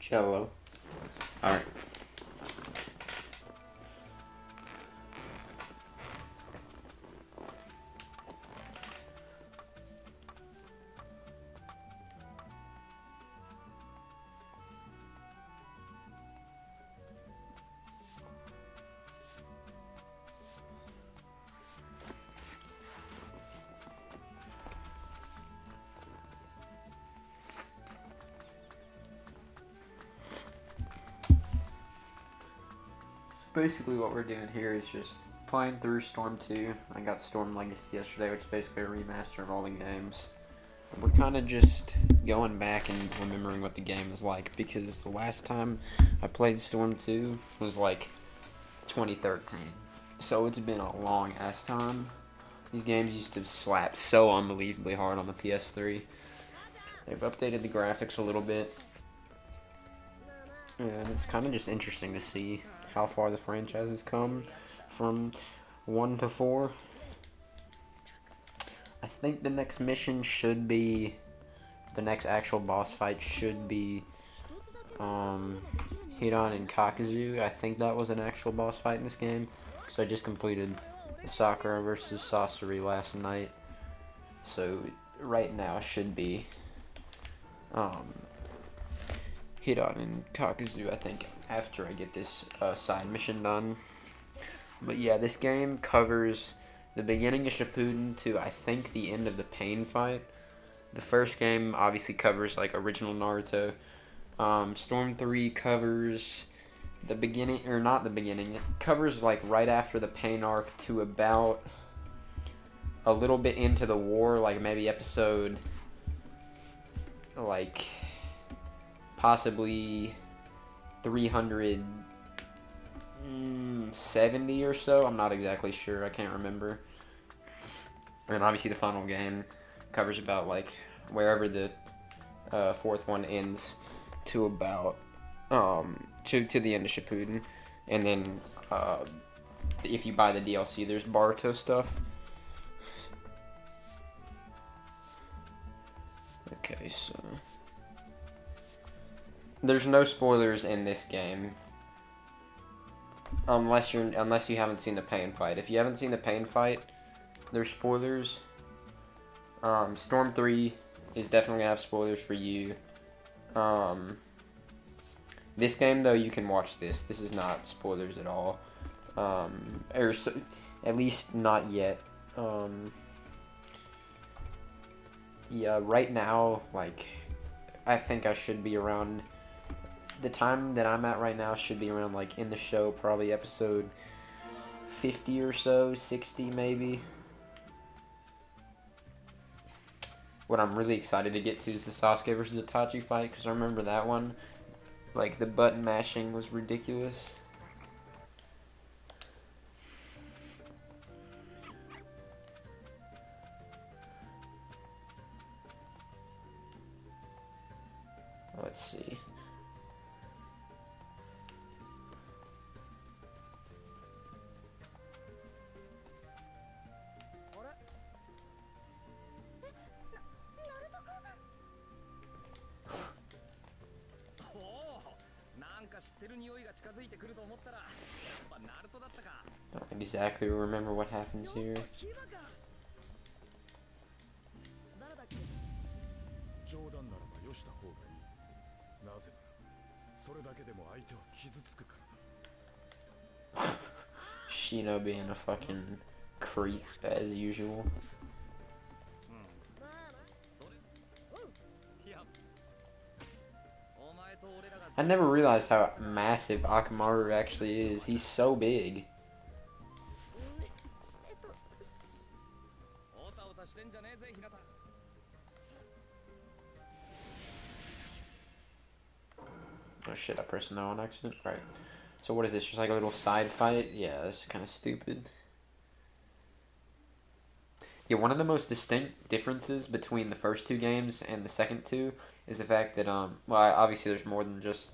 Cello. Alright. Basically what we're doing here is just playing through Storm 2. I got Storm Legacy yesterday, which is basically a remaster of all the games. We're kind of just going back and remembering what the game is like, because the last time I played Storm 2 was like 2013. So it's been a long ass time. These games used to slap so unbelievably hard on the PS3. They've updated the graphics a little bit. And it's kind of just interesting to see how far the franchise has come from 1 to 4. I think the next mission should be, the next actual boss fight should be Hidan and Kakuzu. I think that was an actual boss fight in this game. So I just completed Sakura versus Sasori last night. So right now should be Hidan and Kakuzu, I think, after I get this side mission done. But yeah, this game covers the beginning of Shippuden to, I think, the end of the Pain fight. The first game obviously covers like original Naruto. Storm 3 covers the beginning, or not the beginning, it covers like right after the Pain arc to about a little bit into the war, like maybe episode like possibly 370 or so. I'm not exactly sure. I can't remember. And obviously the final game covers about like wherever the fourth one ends to about to the end of Shippuden. And then if you buy the DLC, there's Boruto stuff. Okay, so there's no spoilers in this game, unless you haven't seen the Pain fight. If you haven't seen the Pain fight, there's spoilers. Storm 3 is definitely gonna have spoilers for you. This game though, you can watch this. This is not spoilers at all, or so, at least not yet. Yeah, right now, like, I think I should be around, the time that I'm at right now should be around, like, in the show, probably episode 50 or so, 60 maybe. What I'm really excited to get to is the Sasuke versus Itachi fight, because I remember that one, like, the button mashing was ridiculous. Let's see. Don't exactly remember what happens here. Shino being a fucking creep as usual. I never realized how massive Akamaru actually is. He's so big. Oh shit, I pressed no on accident. Right. So what is this? Just like a little side fight? Yeah, this is kind of stupid. Yeah, one of the most distinct differences between the first two games and the second two is the fact that, well, obviously there's more than just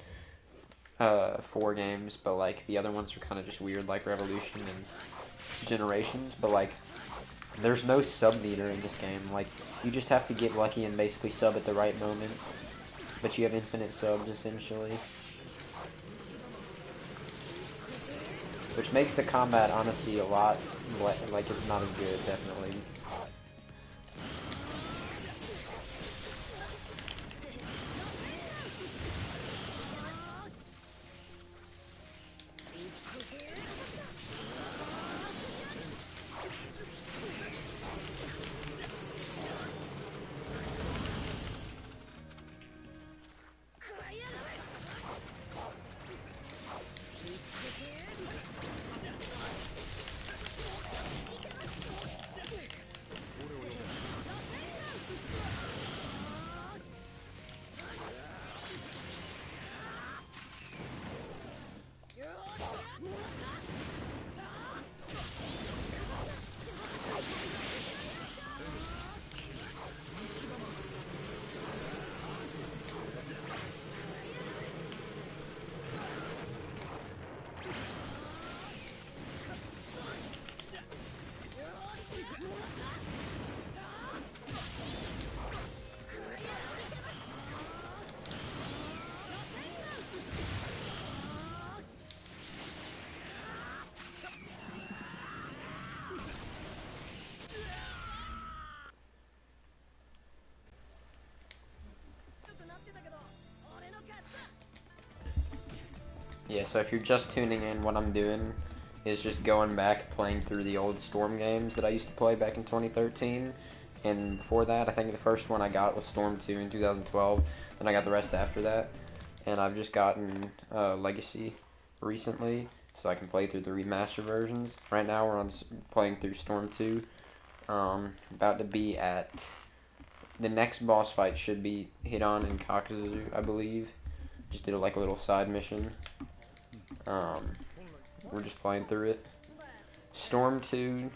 4 games, but, like, the other ones are kind of just weird, like Revolution and Generations, but, like, there's no sub meter in this game. Like, you just have to get lucky and basically sub at the right moment. but you have infinite subs essentially, which makes the combat honestly a lot like it's not as good, definitely. Yeah, so if you're just tuning in, what I'm doing is just going back playing through the old Storm games that I used to play back in 2013. And before that, I think the first one I got was Storm 2 in 2012. Then I got the rest after that. And I've just gotten Legacy recently, so I can play through the remaster versions. Right now we're on playing through Storm 2. About to be at... The next boss fight should be Hidan and Kakuzu, I believe. Just did like a little side mission. We're just playing through it. Storm 2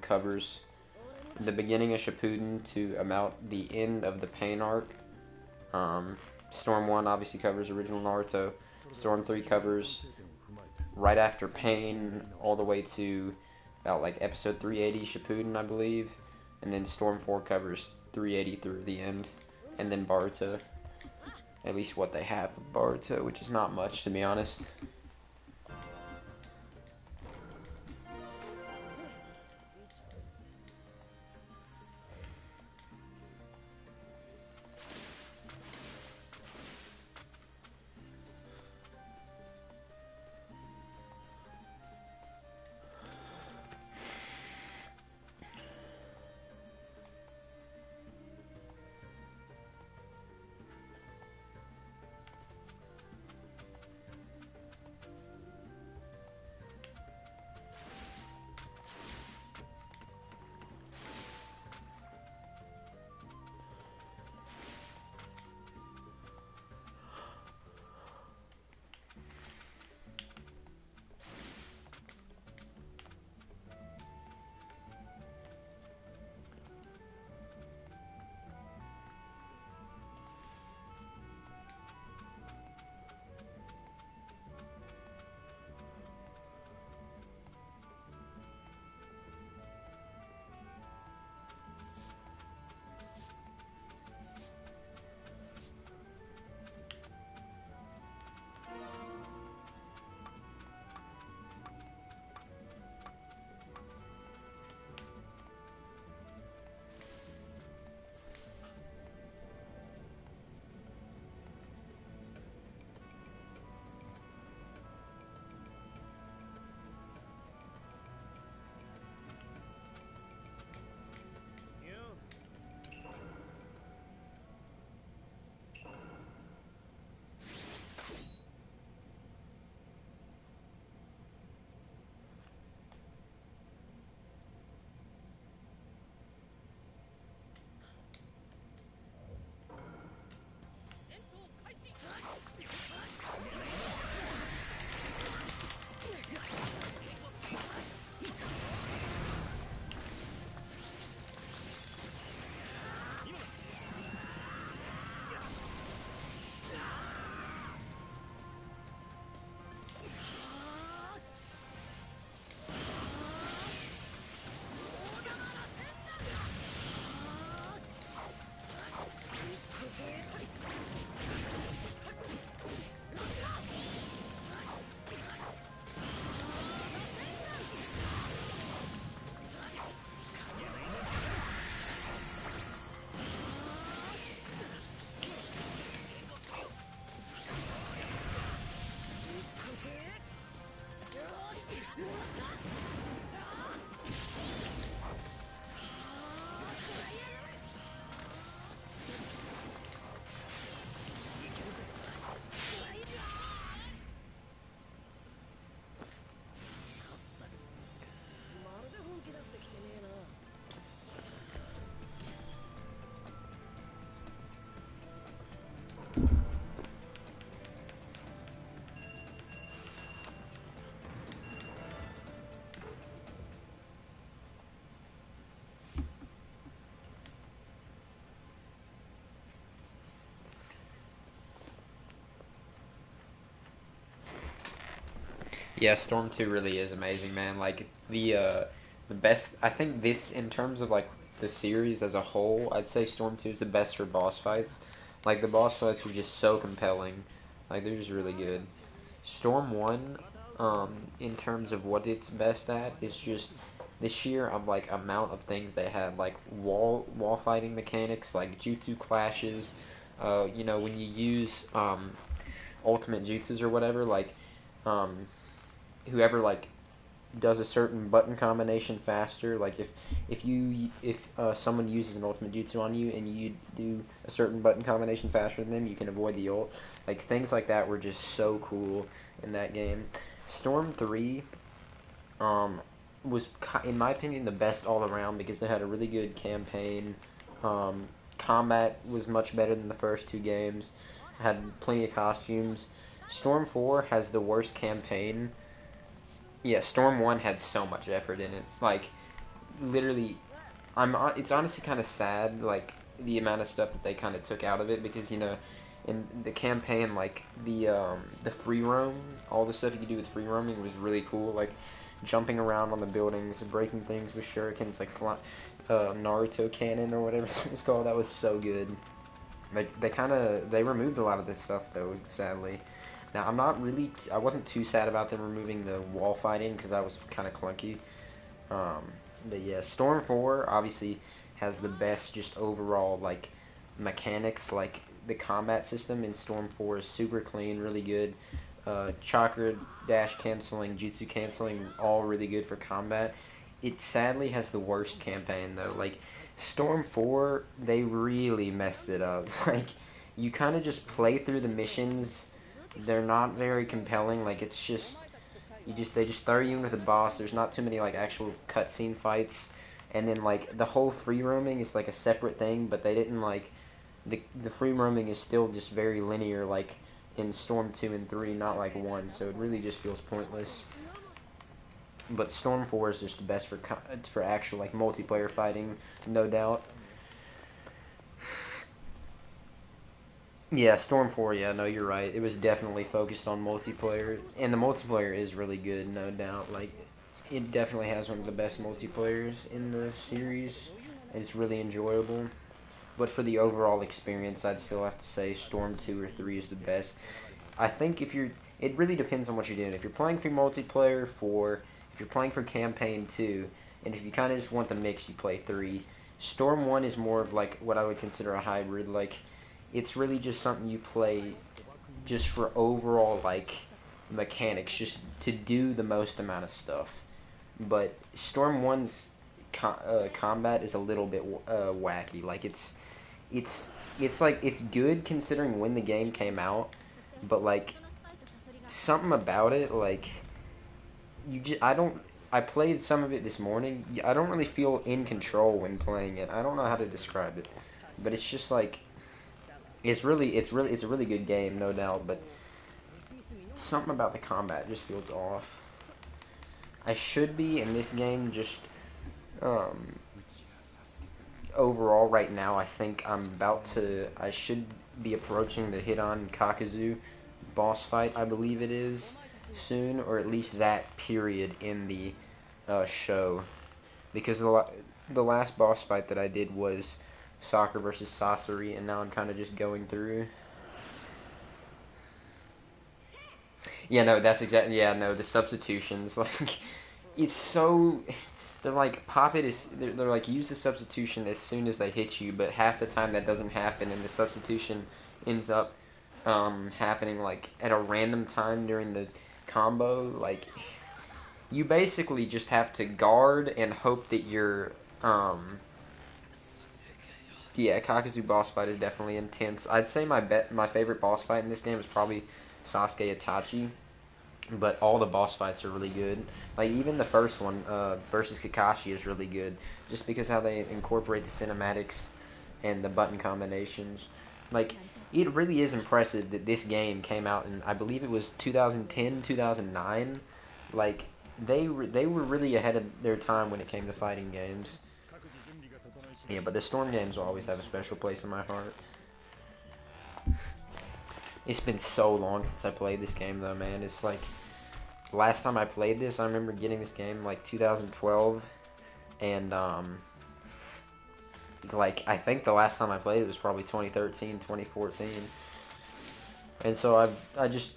covers the beginning of Shippuden to about the end of the Pain arc. Storm 1 obviously covers original Naruto. Storm 3 covers right after Pain all the way to about like episode 380 Shippuden, I believe. And then Storm 4 covers 380 through the end. And then Boruto. At least what they have of Boruto, which is not much, to be honest. Yeah, Storm 2 really is amazing, man. Like the best I think this in terms of like the series as a whole, I'd say Storm 2 is the best for boss fights. Like the boss fights are just so compelling. Like they're just really good. Storm 1 in terms of what it's best at is just the sheer of like amount of things they had, like wall fighting mechanics, like jutsu clashes, you know, when you use ultimate jutsus or whatever, like um, whoever like does a certain button combination faster. Like if someone uses an ultimate jutsu on you and you do a certain button combination faster than them, you can avoid the ult. Like things like that were just so cool in that game. Storm 3 um, was in my opinion the best all around because they had a really good campaign. Um, Combat was much better than the first two games. Had plenty of costumes. Storm 4 has the worst campaign. Yeah, Storm 1 had so much effort in it. Like, literally, it's honestly kind of sad, like, the amount of stuff that they kind of took out of it because, you know, in the campaign, like, the free roam, all the stuff you could do with free roaming was really cool. Like, jumping around on the buildings, breaking things with shurikens, like, Naruto cannon or whatever it's called. That was so good. Like, they removed a lot of this stuff, though, sadly. Now, I wasn't too sad about them removing the wall fighting because that was kind of clunky. Um, but yeah, Storm 4 obviously has the best just overall, like, mechanics. Like, the combat system in Storm 4 is super clean, really good. Chakra dash canceling, jutsu canceling, all really good for combat. It sadly has the worst campaign, though. Like, Storm 4, they really messed it up. Like, you kind of just play through the missions. They're not very compelling. Like, it's just they just throw you in with the boss. There's not too many like actual cutscene fights, and then like the whole free roaming is like a separate thing. But they didn't like the free roaming is still just very linear, like in Storm 2 and 3, not like 1. So it really just feels pointless. But Storm 4 is just the best for actual like multiplayer fighting, no doubt. Yeah, Storm 4, yeah, no, you're right. It was definitely focused on multiplayer, and the multiplayer is really good, no doubt. Like, it definitely has one of the best multiplayers in the series. It's really enjoyable. But for the overall experience, I'd still have to say Storm 2 or 3 is the best. I think it really depends on what you're doing. If you're playing for multiplayer, 4. If you're playing for campaign, 2. And if you kind of just want the mix, you play 3. Storm 1 is more of like what I would consider a hybrid. Like, it's really just something you play just for overall like mechanics, just to do the most amount of stuff. But Storm One's combat is a little bit wacky. Like it's like it's good considering when the game came out, but like something about it, like I don't. I played some of it this morning. I don't really feel in control when playing it. I don't know how to describe it, but it's just like it's a really good game, no doubt, but something about the combat just feels off. I should be in this game just um, overall right now. I think I should be approaching the Hidan Kakuzu boss fight. I believe it is soon, or at least that period in the show, because the last boss fight that I did was Sakura versus Sasori, and now I'm kind of just going through. Yeah, no, that's exactly. Yeah, no, the substitutions, like, it's so. They're like, pop it is. They're like, use the substitution as soon as they hit you, but half the time that doesn't happen, and the substitution ends up happening, like, at a random time during the combo. Like, you basically just have to guard and hope that your. Yeah, Kakuzu boss fight is definitely intense. I'd say my favorite boss fight in this game is probably Sasuke Itachi, but all the boss fights are really good. Like even the first one versus Kakashi is really good, just because how they incorporate the cinematics and the button combinations. Like it really is impressive that this game came out in I believe it was 2010, 2009. Like they were really ahead of their time when it came to fighting games. Yeah, but the Storm games will always have a special place in my heart. It's been so long since I played this game though, man. It's like last time I played this, I remember getting this game like 2012, and like I think the last time I played it was probably 2013, 2014. And so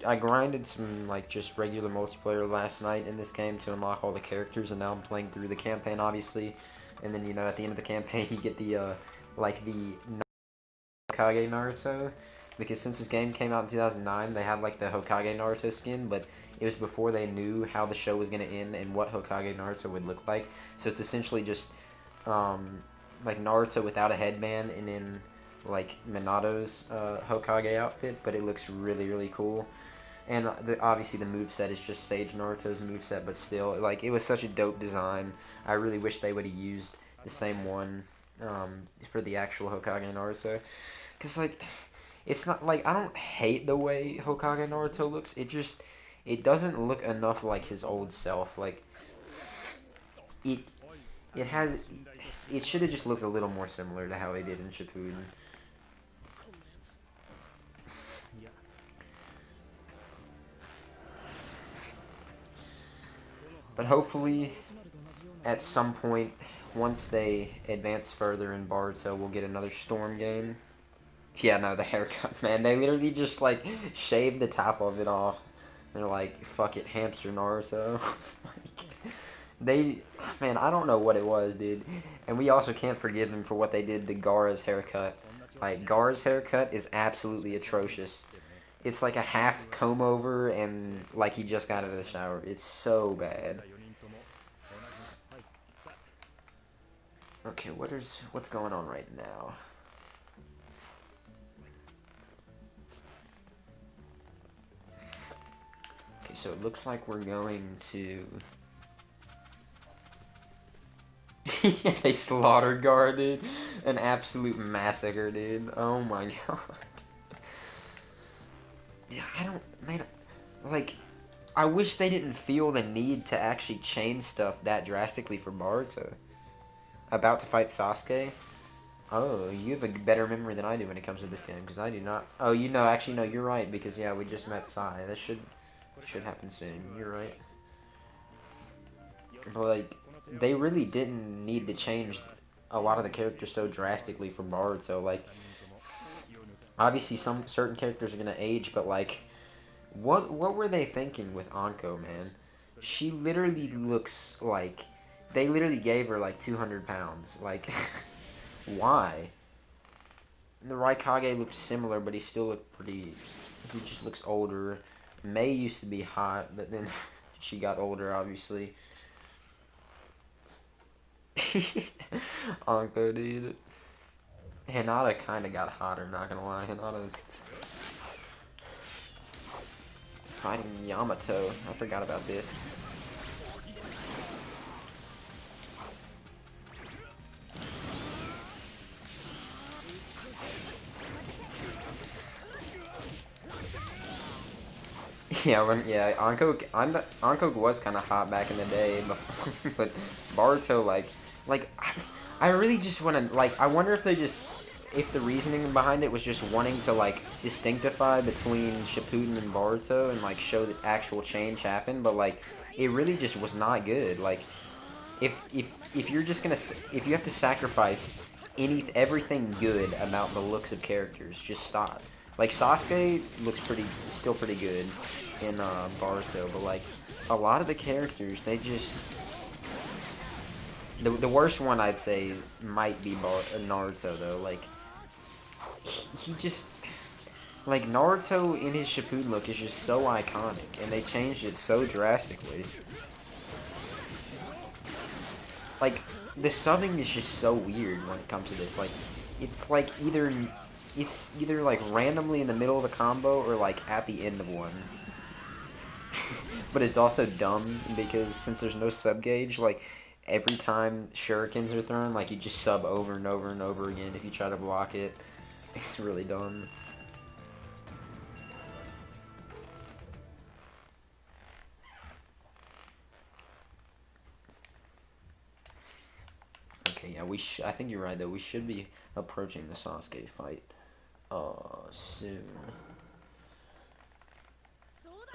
I grinded some like just regular multiplayer last night in this game to unlock all the characters, and now I'm playing through the campaign obviously, and then at the end of the campaign you get the like the Hokage Naruto, because since this game came out in 2009 they had like the Hokage Naruto skin, but it was before they knew how the show was gonna end and what Hokage Naruto would look like. So it's essentially just like Naruto without a headband and in like Minato's Hokage outfit, but it looks really really cool. And obviously the moveset is just Sage Naruto's moveset, but still, like, it was such a dope design. I really wish they would have used the same one for the actual Hokage Naruto. Because, like, it's not, like, I don't hate the way Hokage Naruto looks. It doesn't look enough like his old self. Like, it, it has, it should have just looked a little more similar to how he did in Shippuden. But hopefully, at some point, once they advance further in Boruto, we'll get another Storm game. Yeah, no, the haircut, man. They literally just, like, shaved the top of it off. They're like, fuck it, hamster Naruto. They, man, I don't know what it was, dude. And we also can't forgive them for what they did to Gaara's haircut. Like, Gaara's haircut is absolutely atrocious. It's like a half comb over and like he just got out of the shower. It's so bad. Okay, what's going on right now? Okay, so it looks like we're going to... They slaughtered Gaara, dude. An absolute massacre, dude. Oh my god. Yeah, I don't... Man, like... I wish they didn't feel the need to actually change stuff that drastically for Boruto. About to fight Sasuke? Oh, you have a better memory than I do when it comes to this game, because I do not. Oh, actually, no, you're right, because, yeah, we just met Sai. That should happen soon. You're right. But, like, they really didn't need to change a lot of the characters so drastically for Boruto. Like, obviously, some certain characters are going to age, but, like, what were they thinking with Anko, man? She literally looks like... They literally gave her, like, 200 pounds. Like... Why? The Raikage looks similar, but he still looked pretty... He just looks older. Mei used to be hot, but then she got older, obviously. Anko, dude. Hinata kind of got hotter, not gonna lie. Hinata's fighting Yamato. I forgot about this. Yeah, Anko was kind of hot back in the day, but Boruto, I really just want to, like, I wonder if if the reasoning behind it was just wanting to, like, distinctify between Shippuden and Boruto and, like, show that actual change happened, but, like, it really just was not good. Like, if you're just gonna, if you have to sacrifice everything good about the looks of characters, just stop. Like, Sasuke looks still pretty good in Boruto, but, like, a lot of the characters, they just... The worst one, I'd say, might be Naruto, though. Like, he just... Like, Naruto in his Shippuden look is just so iconic, and they changed it so drastically. Like, the subbing is just so weird when it comes to this. Like, it's like it's either like randomly in the middle of the combo or like at the end of one. But it's also dumb because since there's no sub gauge, like every time shurikens are thrown, like you just sub over and over and over again if you try to block it. It's really dumb. Okay, yeah, I think you're right though. We should be approaching the Sasuke fight soon.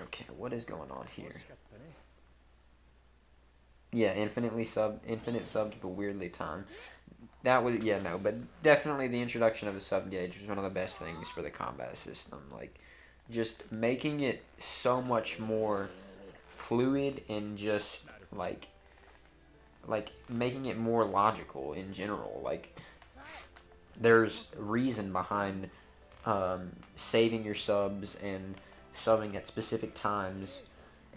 Okay, what is going on here? Yeah, infinite subs, but weirdly timed. That was, yeah, no, but definitely the introduction of a sub gauge was one of the best things for the combat system. Like, just making it so much more fluid and just like making it more logical in general. Like, there's reason behind saving your subs and subbing at specific times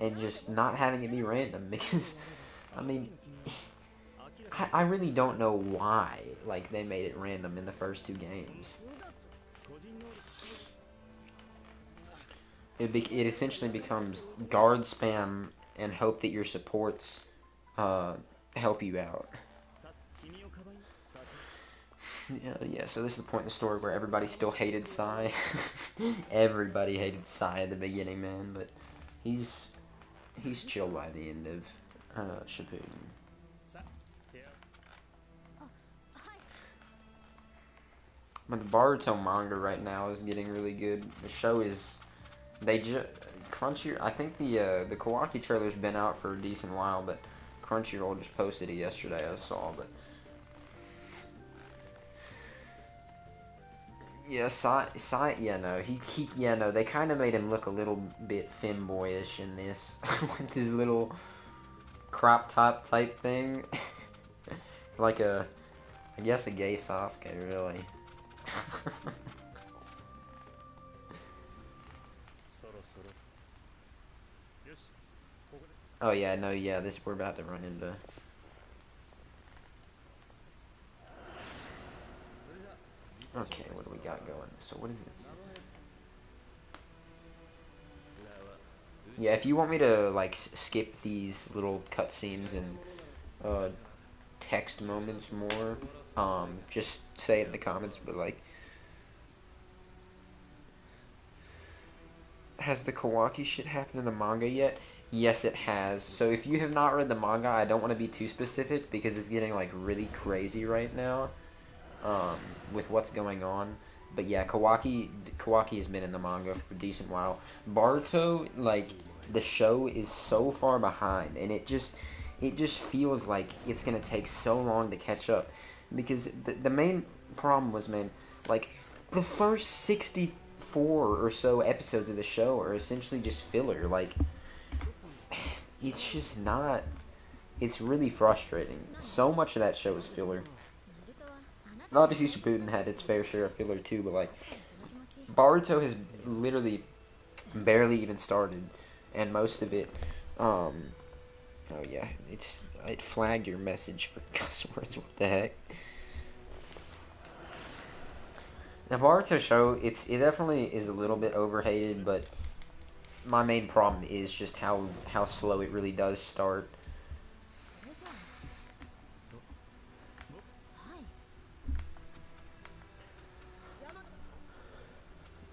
and just not having it be random because I mean I really don't know why like they made it random in the first two games. It essentially becomes guard spam and hope that your supports uh, help you out. Yeah, so this is the point in the story where everybody still hated Sai. Everybody hated Sai at the beginning, man, but he's chill by the end of Shippuden. But the Boruto manga right now is getting really good. The show is they just Crunchy. I think the Kawaki trailer's been out for a decent while, but Crunchyroll just posted it yesterday. I saw, but yeah, yeah, no, yeah, no, they kind of made him look a little bit femboyish in this with his little crop top type thing, like I guess a gay Sasuke, really. Oh yeah, no, yeah, this we're about to run into. Okay, what do we got going? So what is it? Yeah, if you want me to like skip these little cutscenes and uh, text moments more, just say it in the comments. But like, has the Kawaki shit happened in the manga yet? Yes, it has. So if you have not read the manga, I don't want to be too specific because it's getting like really crazy right now, with what's going on. But yeah, Kawaki has been in the manga for a decent while. Baruto, like the show is so far behind, and it just feels like it's gonna take so long to catch up because the main problem was, man, like the first 64 or so episodes of the show are essentially just filler. Like, it's just not. It's really frustrating. So much of that show is filler. Obviously, Shippuden had its fair share of filler too, but like Baruto has literally barely even started, and most of it. Oh yeah, it flagged your message for cuss words. What the heck? The Boruto show, it definitely is a little bit overhated, but my main problem is just how slow it really does start.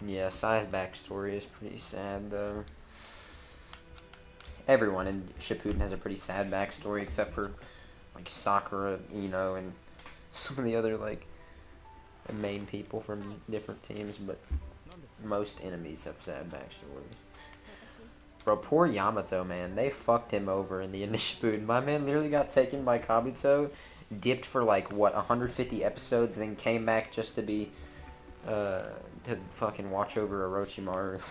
Yeah, Sai's backstory is pretty sad though. Everyone in Shippuden has a pretty sad backstory except for like Sakura, and some of the other like main people from different teams, but most enemies have sad backstories. Bro, poor Yamato, man. They fucked him over in the Shippuden. My man literally got taken by Kabuto, dipped for like what 150 episodes, then came back just to be to fucking watch over Orochimaru.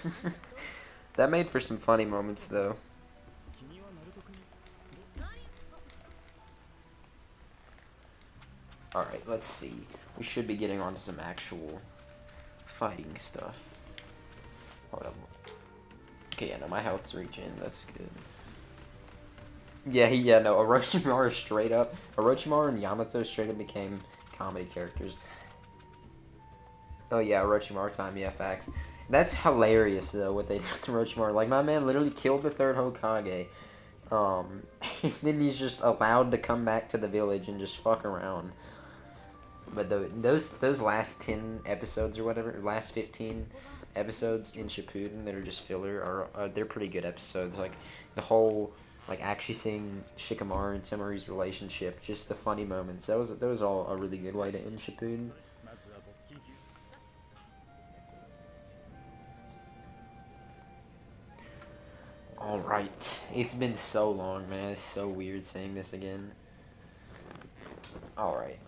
That made for some funny moments though. Alright, let's see. We should be getting on to some actual fighting stuff. Hold up. Okay, yeah, no, my health's reaching. That's good. Yeah, no, Orochimaru and Yamato straight up became comedy characters. Oh yeah, Orochimaru time, yeah, facts. That's hilarious though, what they did to Orochimaru. Like, my man literally killed the third Hokage. Then he's just allowed to come back to the village and just fuck around. But those last 10 episodes or whatever, last 15 episodes in Shippuden that are just filler are they're pretty good episodes. Like the whole like actually seeing Shikamaru and Temari's relationship, just the funny moments. That was all a really good way to end Shippuden. Alright. It's been so long, man. It's so weird saying this again. Alright.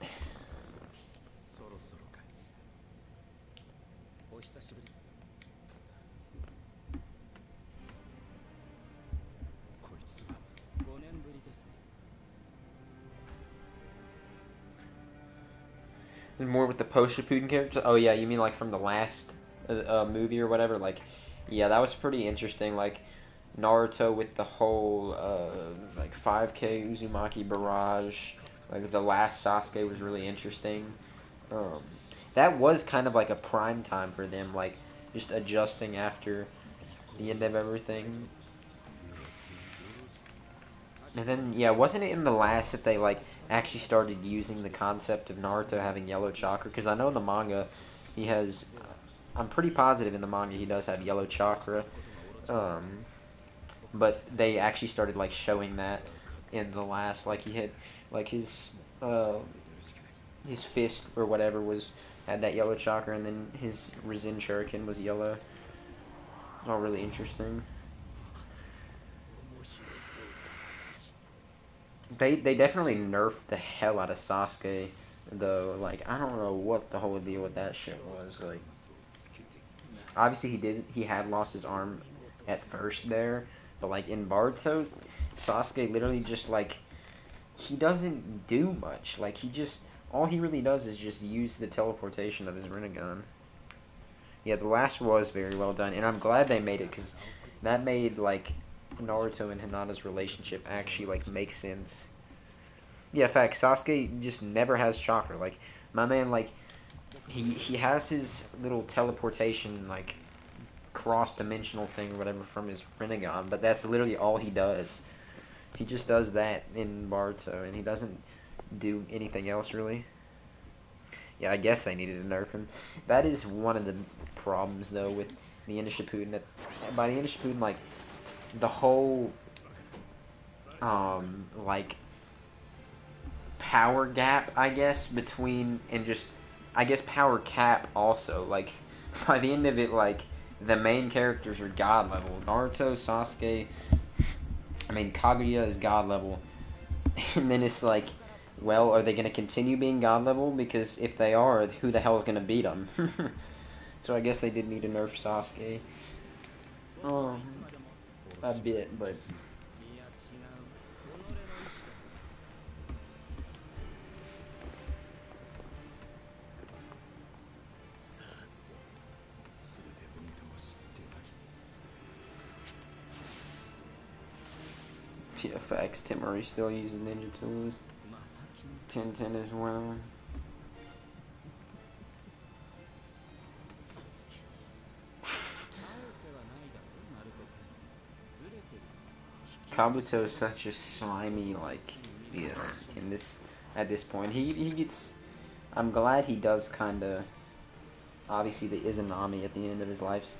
And more with the post-Shippuden characters? Oh yeah, you mean like from the last movie or whatever? Like, yeah, that was pretty interesting. Like, Naruto with the whole like 5K Uzumaki barrage, like the last Sasuke was really interesting. Um, that was kind of like a prime time for them, like just adjusting after the end of everything. And then yeah, wasn't it in the last that they like actually started using the concept of Naruto having yellow chakra? Because I know in the manga he has. I'm pretty positive in the manga he does have yellow chakra. Um, but they actually started like showing that in the last, like he had like uh his fist or whatever was had that yellow chakra, and then his Rizin Shuriken was yellow. It's all really interesting. They definitely nerfed the hell out of Sasuke though. Like, I don't know what the whole deal with that shit was. Like, obviously he had lost his arm at first there, but like in Boruto, Sasuke literally just like he doesn't do much. Like, he just all he really does is just use the teleportation of his Rinnegan. Yeah, the last was very well done, and I'm glad they made it because that made like Naruto and Hinata's relationship actually like make sense. Yeah, fact. Sasuke just never has chakra. Like, my man, like he has his little teleportation like cross dimensional thing or whatever from his Rinnegan, but that's literally all he does. He just does that in Boruto, and he doesn't do anything else really. Yeah, I guess they needed to nerf him. That is one of the problems though with the end of Shippuden. That by the end of Shippuden, like the whole like power gap, I guess, between and just I guess power cap also. Like by the end of it, like the main characters are god level. Naruto, Sasuke, I mean Kaguya is god level, and then it's like, well, are they going to continue being god level? Because if they are, who the hell is going to beat them? So I guess they did need to nerf Sasuke. Um, a bit, but TFX, Timuri still uses ninja tools. 1010 as well. Kabuto is such a slimy, like, ugh, in this, at this point. He gets, I'm glad he does kind of, obviously the Izanami at the end of his life,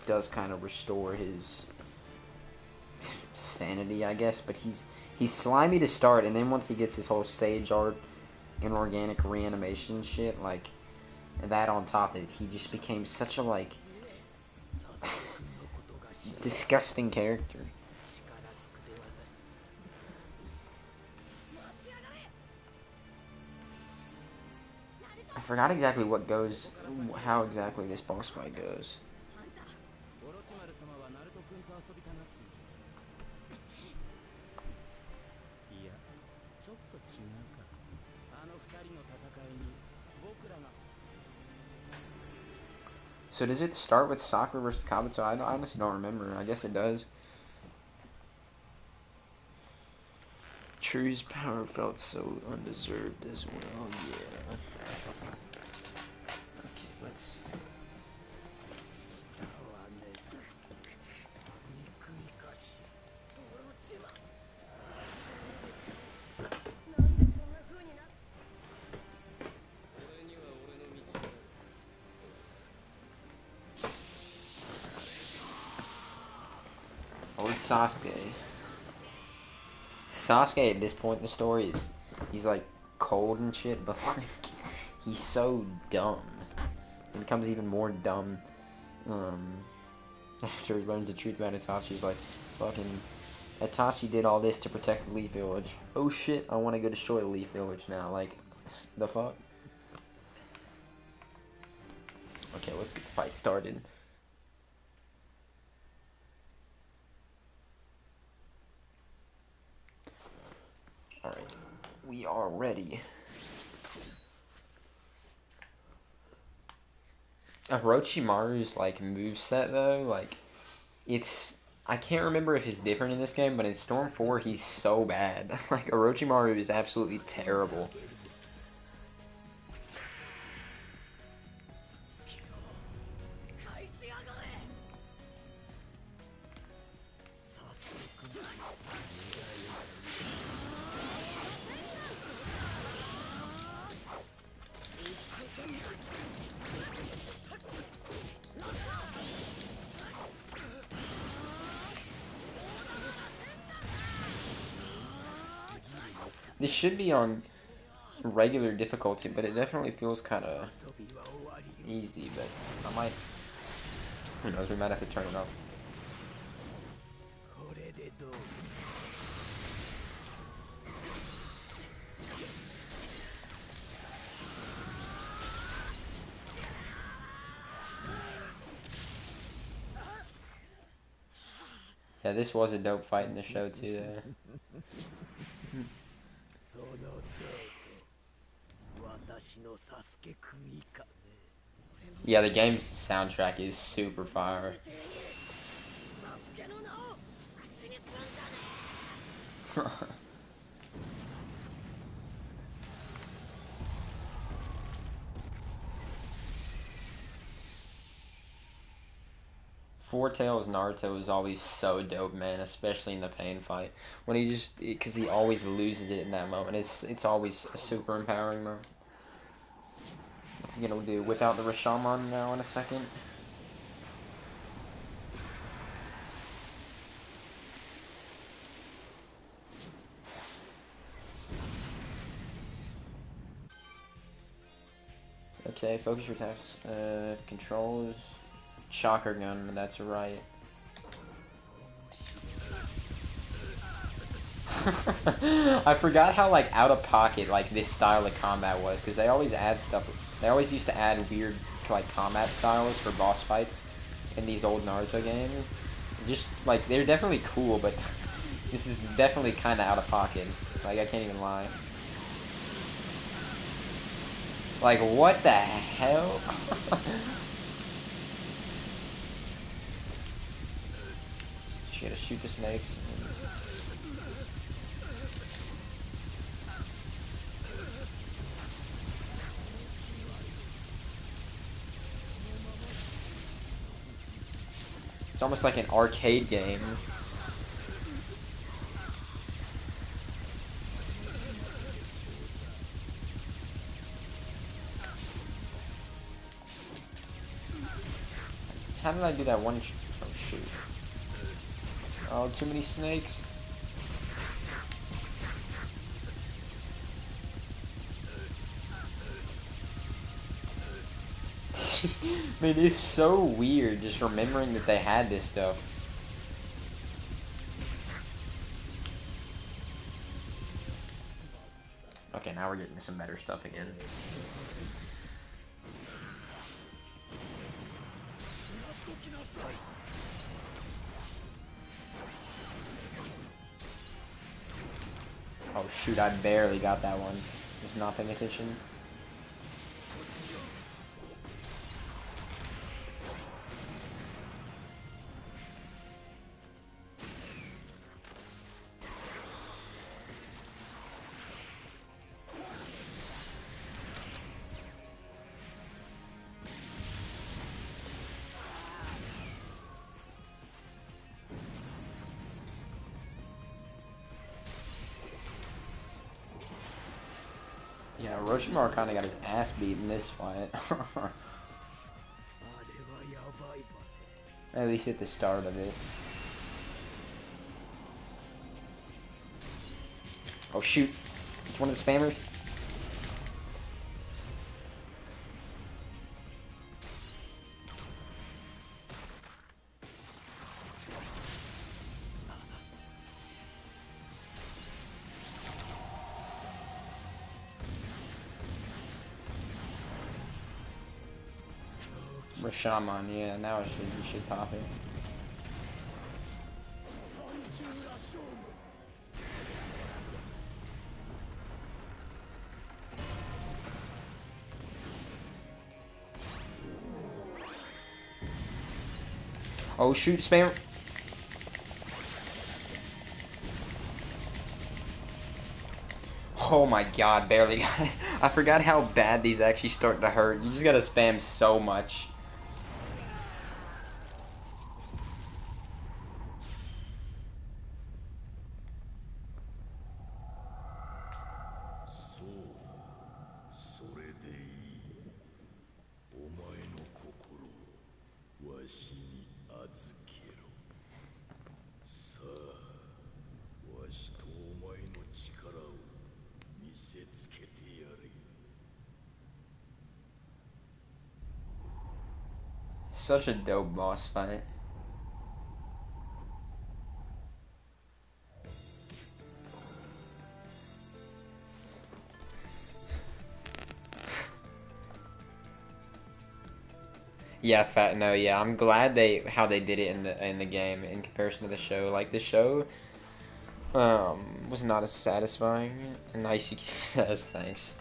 does kind of restore his sanity, I guess, but he's slimy to start, and then once he gets his whole Sage Art inorganic reanimation shit, like, that on top of it, he just became such a, like, disgusting character. I forgot exactly what goes, how exactly this boss fight goes. So does it start with Sakura versus Kabuto? I honestly don't remember. I guess it does. True's power felt so undeserved as well. Yeah. Okay, let's. Old Sasuke. Sasuke at this point in the story is he's like cold and shit, but like he's so dumb. It becomes even more dumb. Um, After he learns the truth about Itachi, he's like, fucking, Itachi did all this to protect the Leaf Village. Oh shit, I want to go destroy the Leaf Village now. Like, the fuck? Okay, let's get the fight started. Alright, we are ready. Orochimaru's, like, moveset, though, like, it's... I can't remember if it's different in this game, but in Storm 4, he's so bad. Like, Orochimaru is absolutely terrible. This should be on regular difficulty, but it definitely feels kind of easy, but I might... Who knows, we might have to turn it off. Yeah, this was a dope fight in the show, too, though. Yeah, the game's soundtrack is super fire. Four Tails Naruto is always so dope, man, especially in the pain fight. When he just, because he always loses it in that moment. It's always a super empowering moment. What's he gonna do? Whip out the Rashomon now in a second? Okay, focus your attacks. Controls. Chakra gun, that's right. I forgot how, like, out of pocket, like, this style of combat was, because they always add stuff. They always used to add weird, like, combat styles for boss fights in these old Naruto games. Just, like, they're definitely cool, but this is definitely kind of out of pocket. Like, I can't even lie. Like, what the hell? She had to shoot the snakes. It's almost like an arcade game. How did I do that one? Oh shoot. Oh, too many snakes. Man, it's so weird just remembering that they had this stuff. Okay, now we're getting some better stuff again. Oh shoot, I barely got that one. Just not paying attention. Yeah, Orochimaru kind of got his ass beat in this fight. At least at the start of it. Oh shoot! It's one of the spammers. Shaman, yeah, now you should top it. Oh shoot, spam. Oh my god, barely got it. I forgot how bad these actually start to hurt. You just gotta spam so much. Such a dope boss fight. Yeah, fat. No, yeah. I'm glad how they did it in the game in comparison to the show. Like the show, was not as satisfying. And Icy says thanks.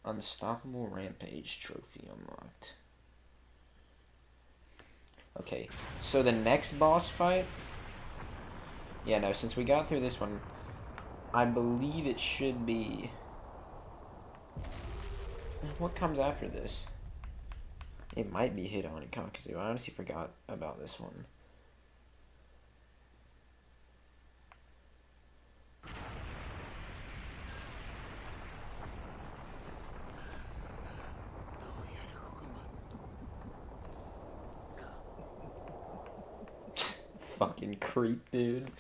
Unstoppable Rampage trophy unlocked. Okay, so the next boss fight. Yeah, no. Since we got through this one, I believe it should be. What comes after this? It might be Hidan and Kakuzu. I honestly forgot about this one. Fucking creep, dude.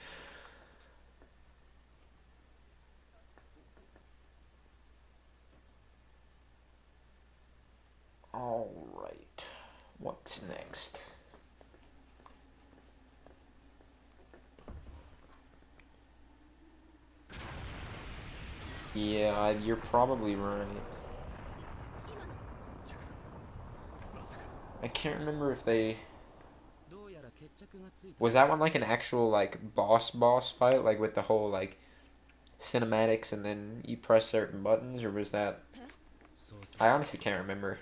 Alright. What's next? Yeah, you're probably right. I can't remember if they... Was that one like an actual like boss fight, like with the whole like cinematics and then you press certain buttons, or was that... I honestly can't remember.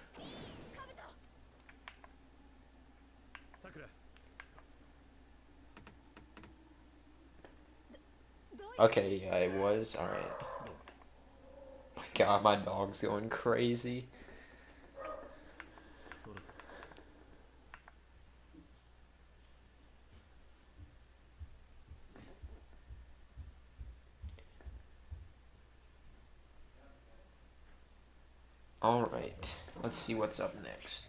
Okay, yeah, it was. Alright. My god, my dog's going crazy. Alright, let's see what's up next.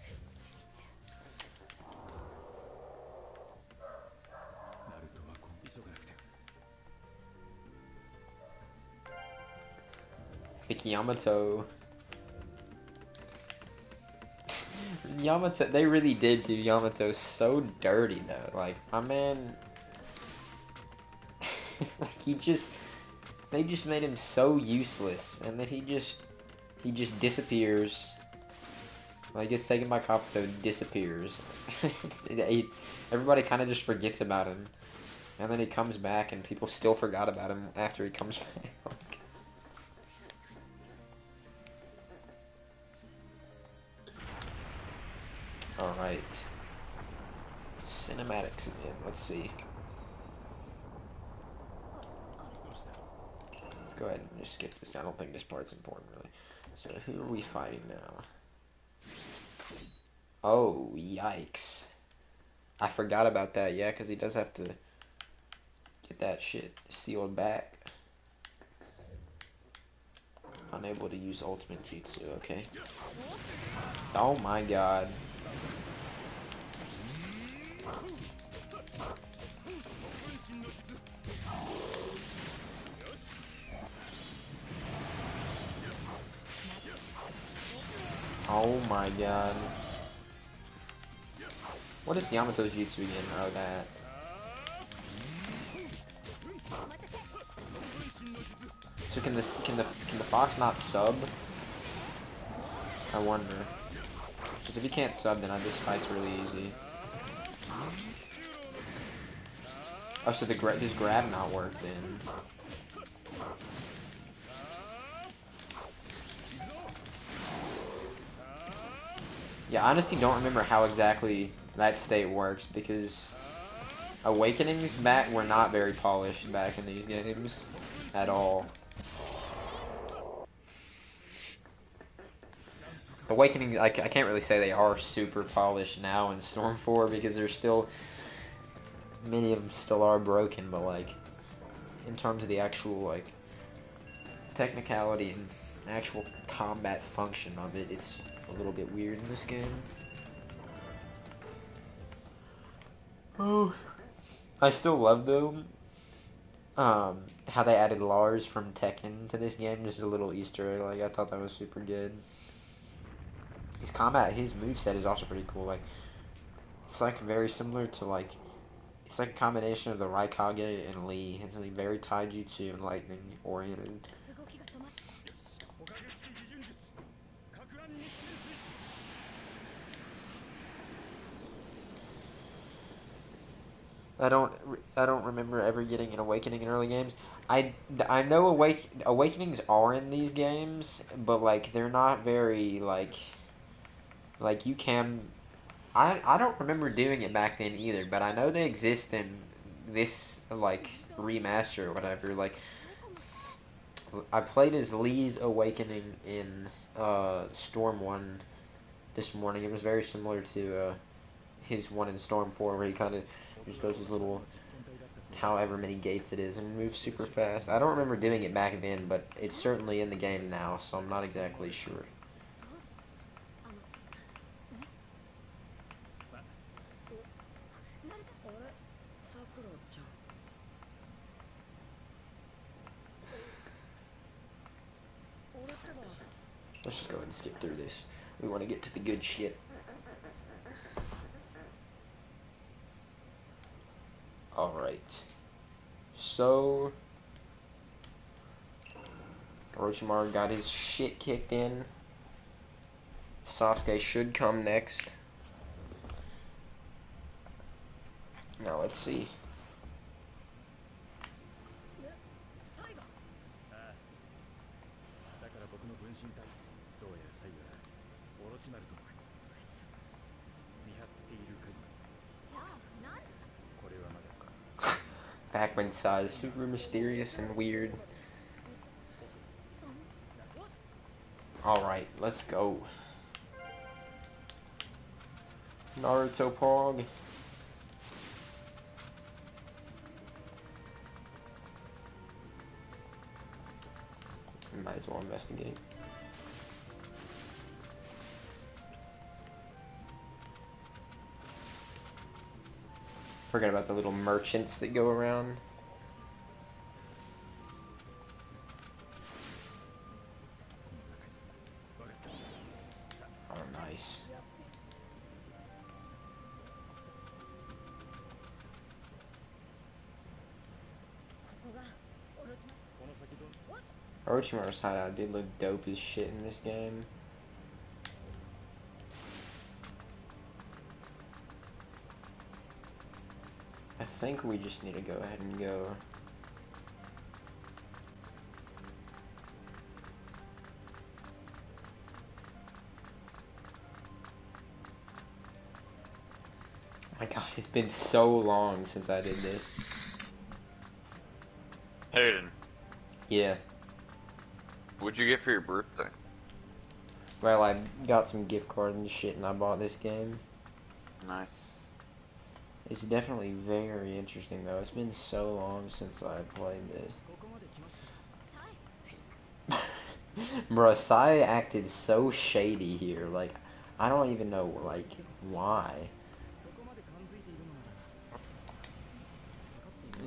Pick Yamato. Yamato, they really did do Yamato so dirty though. Like, my man... like, they just made him so useless, and then he just disappears. Like, gets taken by Kabuto, disappears. Everybody kind of just forgets about him. And then he comes back, and people still forgot about him after he comes back. Alright. Cinematics again. Let's see. Let's go ahead and just skip this. I don't think this part's important, really. So, who are we fighting now? Oh, yikes. I forgot about that, yeah, because he does have to get that shit sealed back. Unable to use ultimate jutsu, okay. Oh my god. Oh my god. What is Yamato's jutsu again? Oh, that. So can the fox not sub? I wonder. Because if he can't sub, then this fight's really easy. Oh, so does grab not work then? Yeah, I honestly don't remember how exactly that state works because awakenings were not very polished back in these games at all. Awakenings, I can't really say they are super polished now in Storm 4 because there's still many of them still are broken, but like in terms of the actual like technicality and actual combat function of it, it's a little bit weird in this game. Oh, I still love though how they added Lars from Tekken to this game, just a little Easter egg. Like I thought that was super good. His moveset is also pretty cool. Like it's like very similar to like it's like a combination of the Raikage and Lee. It's like very taijutsu and lightning oriented. I don't remember ever getting an awakening in early games. I know awakenings are in these games, but like they're not very like you can. I don't remember doing it back then either, but I know they exist in this like remaster or whatever. Like I played as Lee's awakening in Storm 1 this morning. It was very similar to his one in Storm 4 where he kind of just goes his little however many gates it is and moves super fast. I don't remember doing it back then, but it's certainly in the game now, so I'm not exactly sure. Let's just go ahead and skip through this. We want to get to the good shit. Alright. So Orochimaru got his shit kicked in. Sasuke should come next. Now let's see. Backman size, super mysterious and weird. Alright, let's go. Naruto Pog. Might as well investigate. Forget about the little merchants that go around. Oh, nice. Orochimaru's hideout did look dope as shit in this game. I think we just need to go ahead and go. Oh my god, it's been so long since I did this. Hayden, Yeah. what'd you get for your birthday? Well, I got some gift cards and shit and I bought this game. Nice. It's definitely very interesting though. It's been so long since I played this. Bro, Sai acted so shady here. Like, I don't even know, like, why.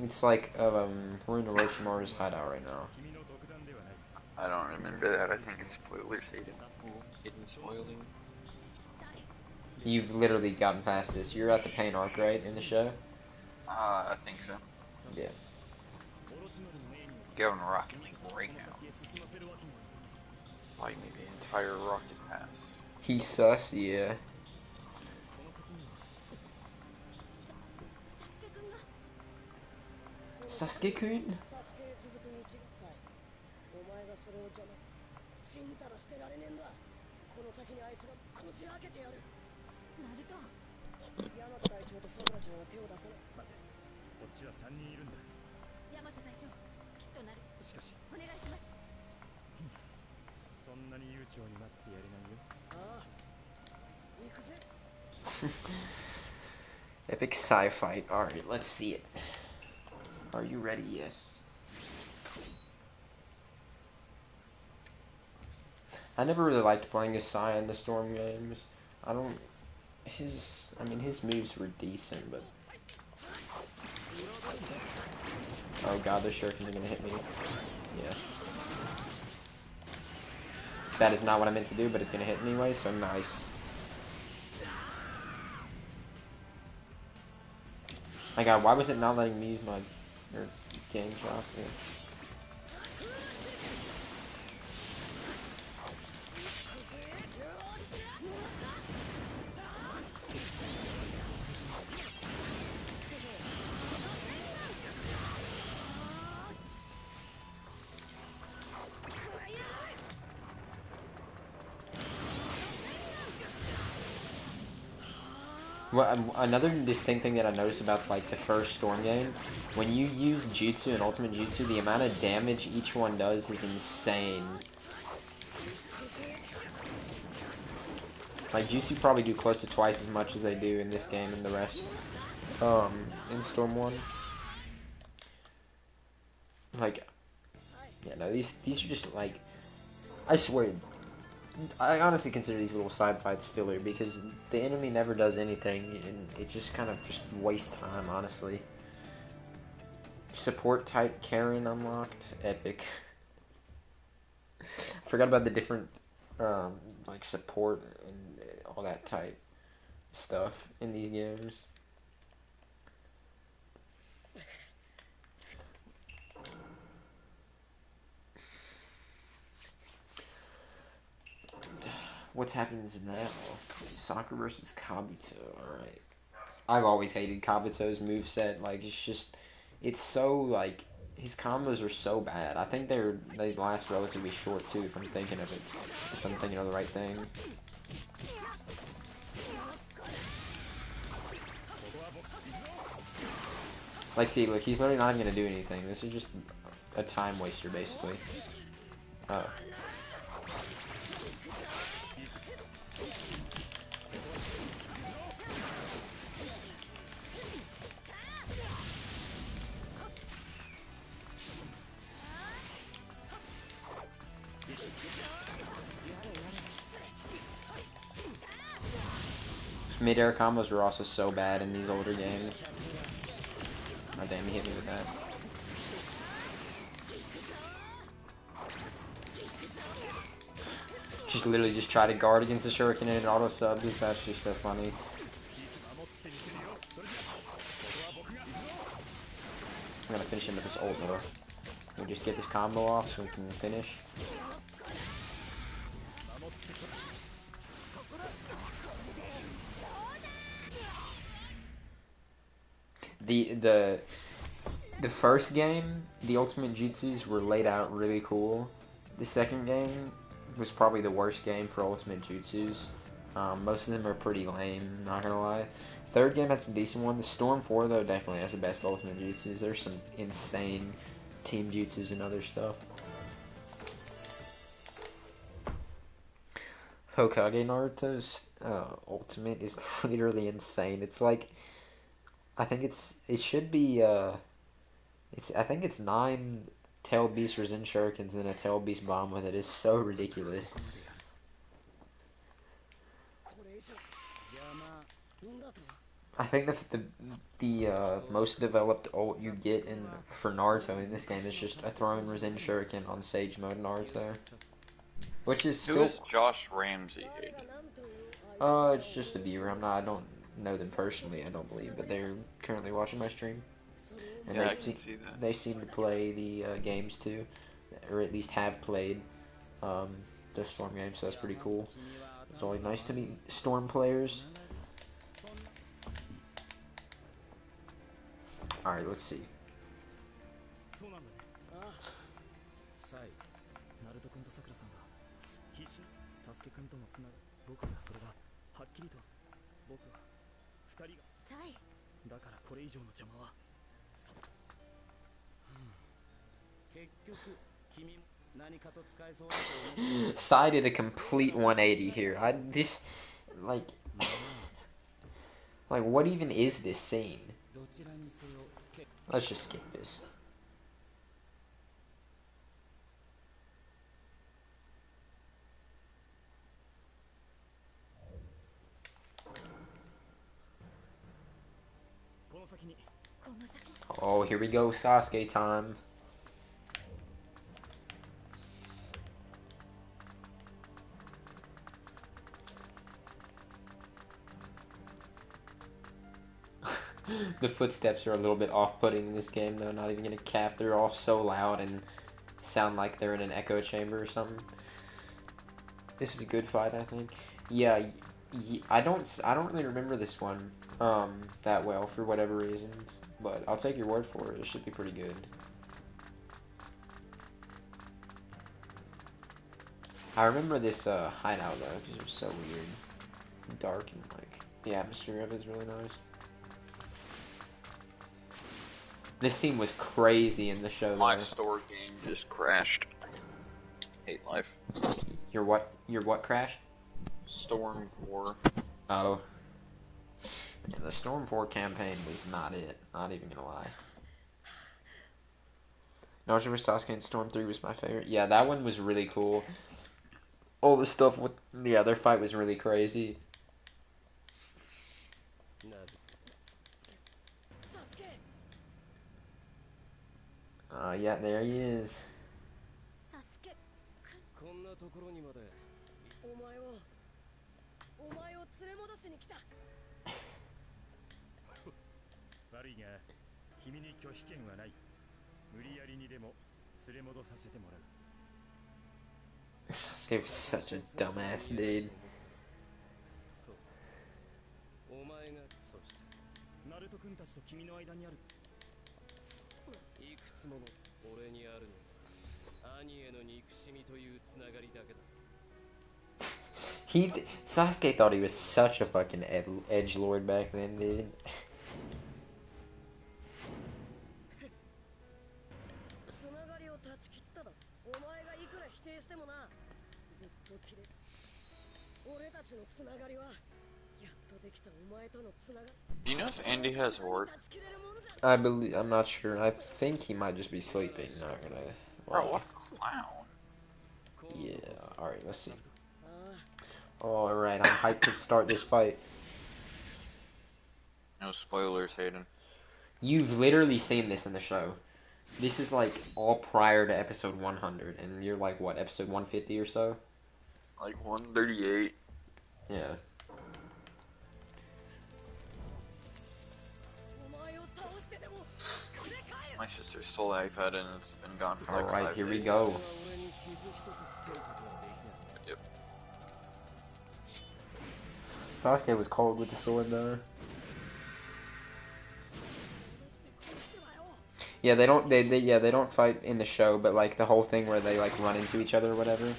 It's like, we're in Orochimaru's hideout right now. I don't remember that. I think it's spoilers, Hayden. Hidden spoiling. You've literally gotten past this. You're at the Pain arc, right, in the show? I think so. Yeah. Going Rocket League right now. like the entire Rocket Pass. He's sus, yeah. Sasuke-kun? お前がそれを邪魔ちんたらしてられねえんだこの先にあいつがこじ開けてやるナルトヤマト隊長とさくらちゃんは手を出さない待てこっちは3人いるんだヤマト隊長きっとなるしかしお願いしますそんなに悠長になってやれないよああ行くぜ Epic sci-fight. Alright, let's see it. Are you ready? Yes. I never really liked playing as Sai in the Storm games. I mean, his moves were decent, but... Oh god, the shurikens are gonna hit me. Yeah. That is not what I meant to do, but it's gonna hit anyway, so nice. My god, why was it not letting me use my game shot? Yeah. Well, another distinct thing that I noticed about like the first Storm game, when you use Jutsu and Ultimate Jutsu, the amount of damage each one does is insane. Like Jutsu probably do close to twice as much as they do in this game and the rest. In Storm 1. Like, yeah, no, these are just like, I swear, I honestly consider these little side fights filler because the enemy never does anything and it just kind of just wastes time, honestly. Support type Karen unlocked. Epic. Forgot about the different, like support and all that type stuff in these games. What happens now? Sakura versus Kabuto. Alright. I've always hated Kabuto's moveset. Like, it's so, like, his combos are so bad. I think they last relatively short, too, if I'm thinking of it. If I'm thinking of the right thing. Like, see, look, he's literally not even gonna do anything. This is just a time waster, basically. Oh. Mid-air combos were also so bad in these older games. Oh damn, he hit me with that. Just literally just try to guard against the shuriken and it auto subs. It's actually so funny. I'm gonna finish him with this ult though. We just get this combo off so we can finish. The first game, the Ultimate Jutsus were laid out really cool. The second game was probably the worst game for Ultimate Jutsus. Most of them are pretty lame, not gonna lie. Third game had some decent ones. Storm 4 though definitely has the best Ultimate Jutsus. There's some insane Team Jutsus and other stuff. Hokage Naruto's Ultimate is literally insane. It's like, I think it should be I think it's 9 Tail Beast Risen Shurikens and a Tail Beast Bomb with it. It's so ridiculous. I think the most developed ult you get for Naruto in this game is just a thrown Risen Shuriken on Sage Mode Naruto, which is still. Who is Josh Ramsey hated? It's just a viewer. I don't know them personally. I don't believe, but they're currently watching my stream, and Yeah, I can see that. they seem to play the games too, or at least have played. the Storm game, so that's pretty cool. It's always nice to meet Storm players. Alright, let's see. そうなんだね。ああ。サイ、ナルト君とさくらさんが必死にサスケ君とのつなが僕にはそれがはっきりと僕は二人がサイだからこれ以上の邪魔は結局君も何かと使えそうだと思う Sai did a complete 180 here. I just like like what even is this scene? どちらにせよ Let's just skip this. この先に Oh, here we go, Sasuke time. The footsteps are a little bit off-putting in this game, though. Not even gonna cap. They're all so loud and sound like they're in an echo chamber or something. This is a good fight, I think. Yeah, I don't really remember this one that well for whatever reason, but I'll take your word for it. It should be pretty good. I remember this hideout though, because it was so weird, dark, and like the atmosphere of it is really nice. This scene was crazy in the show. My though. store game just crashed. Hate life. Your what? Your what crashed? Storm 4. Oh. Yeah, the Storm 4 campaign was not it. Not even gonna lie. Naruto vs Sasuke and Storm 3 was my favorite. Yeah, that one was really cool. All the stuff with the other fight was really crazy. なる Yeah, there he is. サスケこんなところにまでお前を連れ戻しに来た悪いが君に拒否権はない無理やりにでも連れ戻させてもらう Sasuke was such a dumbass dude. そうお前がそうしたナルト君たちと君の間にあるいくつもの俺にあるのは兄への憎しみというつながりだけだ Sasuke thought he was such a fucking edgelord back then, dude. つながりを断ち切っただお前がいくら否定してもなずっと切れ俺たちのつながりはやっとできたお前とのつながり Do you know if Andy has work? I believe I'm not sure. I think he might just be sleeping. Not gonna. Bro, what a clown. Yeah. All right. Let's see. All right. I'm hyped to start this fight. No spoilers, Hayden. You've literally seen this in the show. This is like all prior to episode 100, and you're like what, episode 150 or so? Like 138. Yeah. My sister stole the iPad and it's been gone for like Alright, 5 here we days. go. Yep. Sasuke was cold with the sword though. Yeah, they don't fight in the show, but like the whole thing where they like run into each other or whatever.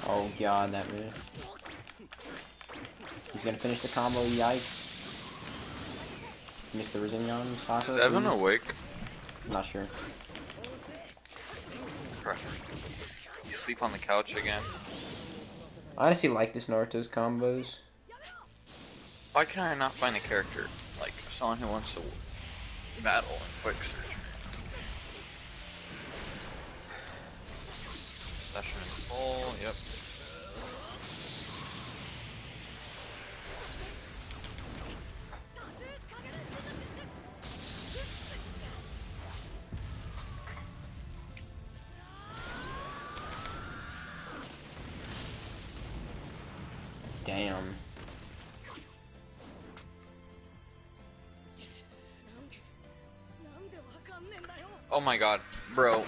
Oh god, that man. He's gonna finish the combo, yikes. Missed the Rasengan, Sakura. Is Evan awake? Not sure. Crap. You sleep on the couch again? I honestly like this Naruto's combos. Why can I not find a character? Like, someone who wants to battle in quick search. Session in full, yep. Damn. Oh my god, bro.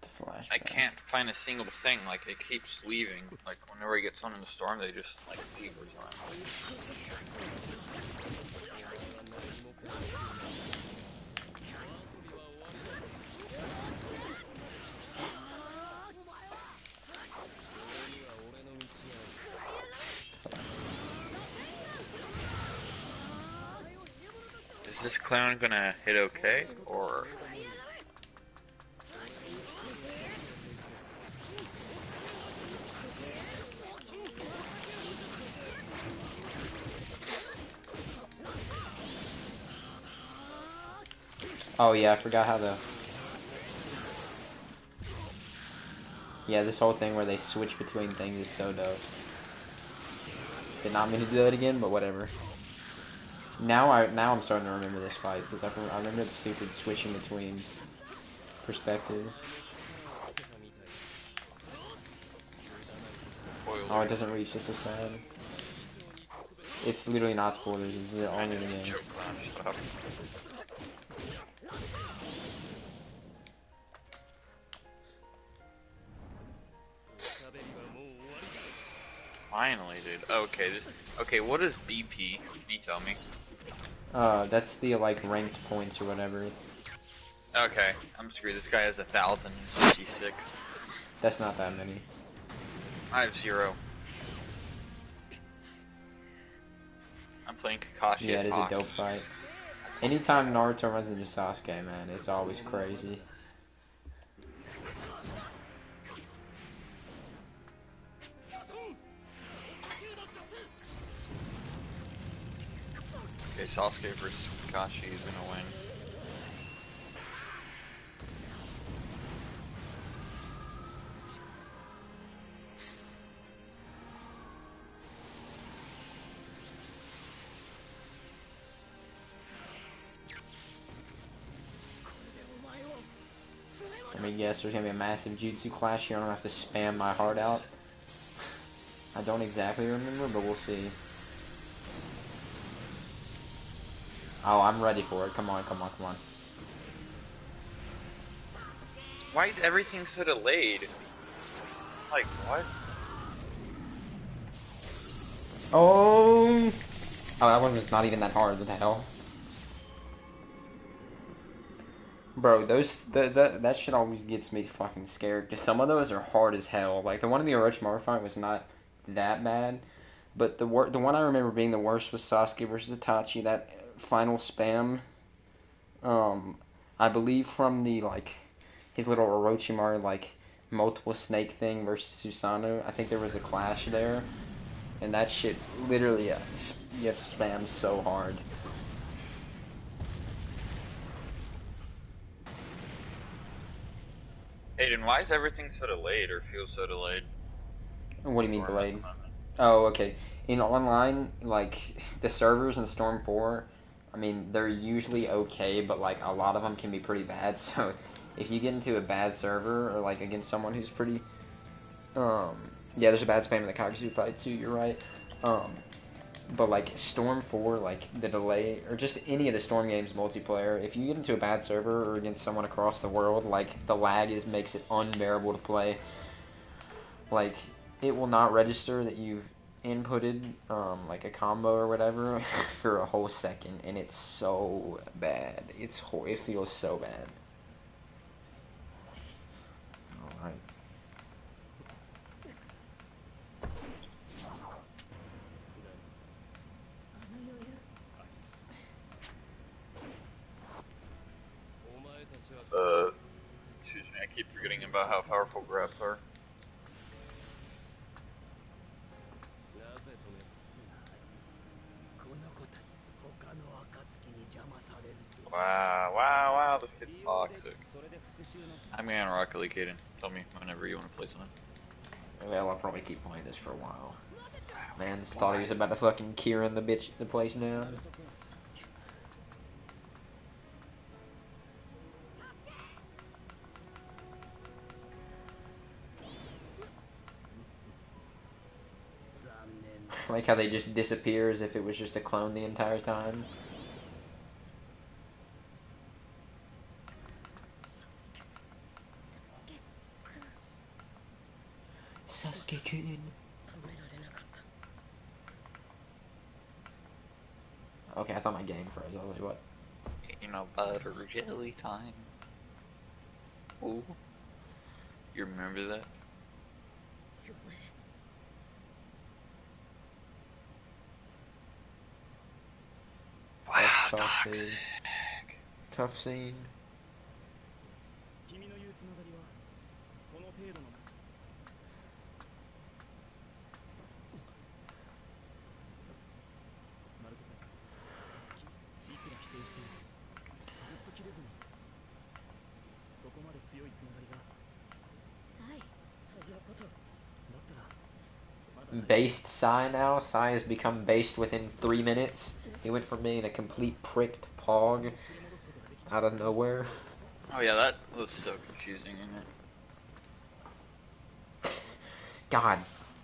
The flashback. I can't find a single thing. Like, it keeps leaving. Like, whenever he gets on in the storm, they just, like, leave or something. Is this clown gonna hit okay, or... Oh yeah, I forgot how the... Yeah, this whole thing where they switch between things is so dope. Did not mean to do that again, but whatever. Now I'm starting to remember this fight because I remember the stupid switching between perspective. Oh, it doesn't reach. This is sad. It's literally not spoilers. It's the only the game. Finally, dude. Okay, okay, what is BP? Can you tell me? That's the like ranked points or whatever. Okay, I'm screwed. This guy has 1,056. That's not that many. I have 0. I'm playing Kakashi. Yeah, it is a dope fight. Anytime Naruto runs into Sasuke, man, it's always crazy. Okay, Sasuke versus Kakashi is gonna win. Let me guess, there's gonna be a massive jutsu clash here. I don't have to spam my heart out. I don't exactly remember, but we'll see. Oh, I'm ready for it. Come on, come on, come on. Why is everything so delayed? Like, what? Oh! Oh, that one was not even that hard. What the hell? Bro, that shit always gets me fucking scared, because some of those are hard as hell. Like, the one in the Orochimaru fight was not that bad, but the one I remember being the worst was Sasuke versus Itachi, that final spam, I believe from the, like, his little Orochimaru, like, multiple snake thing versus Susanoo. I think there was a clash there, and that shit literally gets spammed so hard. Hayden, why is everything so delayed or feels so delayed? What do you mean delayed? Oh, okay. In online, like, the servers in Storm 4, I mean, they're usually okay, but, like, a lot of them can be pretty bad, so if you get into a bad server, or, like, against someone who's pretty, yeah, there's a bad spam in the Kakashi fight, too, you're right, but, like, Storm 4, like, the delay, or just any of the Storm games multiplayer, if you get into a bad server or against someone across the world, like, the lag makes it unbearable to play. Like, it will not register that you've inputted, like, a combo or whatever for a whole second, and it's so bad. It feels so bad. Alright. Excuse me, I keep forgetting about how powerful grabs are. Wow, this kid's toxic. それで復讐の I'm in Rocket League, Kaden. Tell me whenever you want to play something. Well, I'll probably keep playing this for a while. Man, just thought he was about to fucking Kieran the place down. I like how they just disappear as if it was just a clone the entire time. Sasuke-kun. Okay, I thought my game froze. I was like, what? Peanut butter jelly time. Ooh. You remember that? Wow, Tough, toxic. dude. Tough scene. 君の言うつながりはこの程度のナルト君いくら否定してもずっと切れずにそこまで強いつながりがサイそんなことだったらまだ Based Sai now. Sai has become based within 3 minutes. He went from being a complete pricked pog out of nowhere. Oh yeah, that was so confusing, isn't it? God,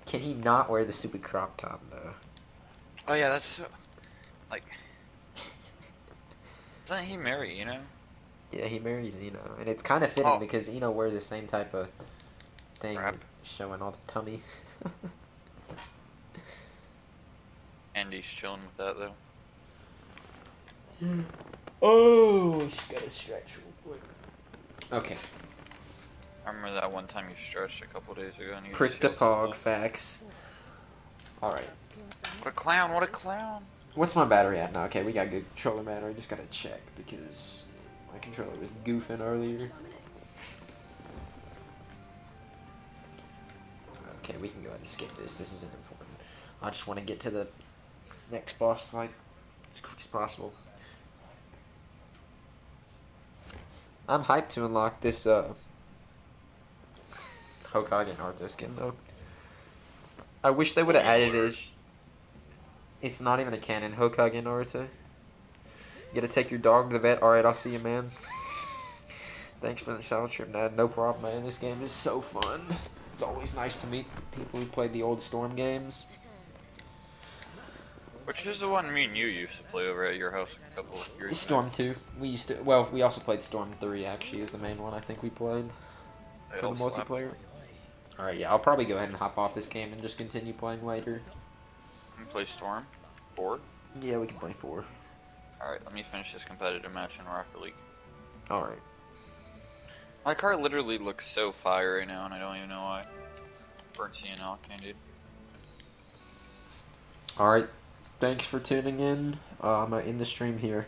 can he not wear the stupid crop top though? Oh yeah, that's so... Like... Doesn't he marry, you know? Yeah, he marries Ino, and it's kind of fitting Oh. because Ino wears the same type of thing, Crap. showing all the tummy. Andy's chilling with that, though. Oh, she's got to stretch real quick. Okay. I remember that one time you stretched a couple days ago and you Prick just the yelled so pog loud. facts. Alright. What a clown, what a clown! What's my battery at now? Okay, we got good controller battery. Just gotta check because my controller was goofing earlier. Okay, we can go ahead and skip this. This isn't important. I just want to get to the next boss fight as quick as possible. I'm hyped to unlock this Hokage Naruto skin though. I wish they would have added his. It's not even a canon Hokage Naruto. You gotta take your dog to the vet. Alright, I'll see you, man. Thanks for the shout trip, Dad. No problem, man. This game is so fun. It's always nice to meet people who played the old Storm games. Which is the one me and you used to play over at your house a couple of years Storm 2. We used to. Well, we also played Storm 3. Actually, is the main one I think we played They for all the slap. multiplayer. All right, yeah, I'll probably go ahead and hop off this game and just continue playing later. Can we play Storm 4? Yeah, we can play 4. Alright, let me finish this competitive match in Rocket League. All right. My car literally looks so fire right now and I don't even know why. Burnt seeing Octane, dude. All right. Thanks for tuning in. I'm gonna end the stream here.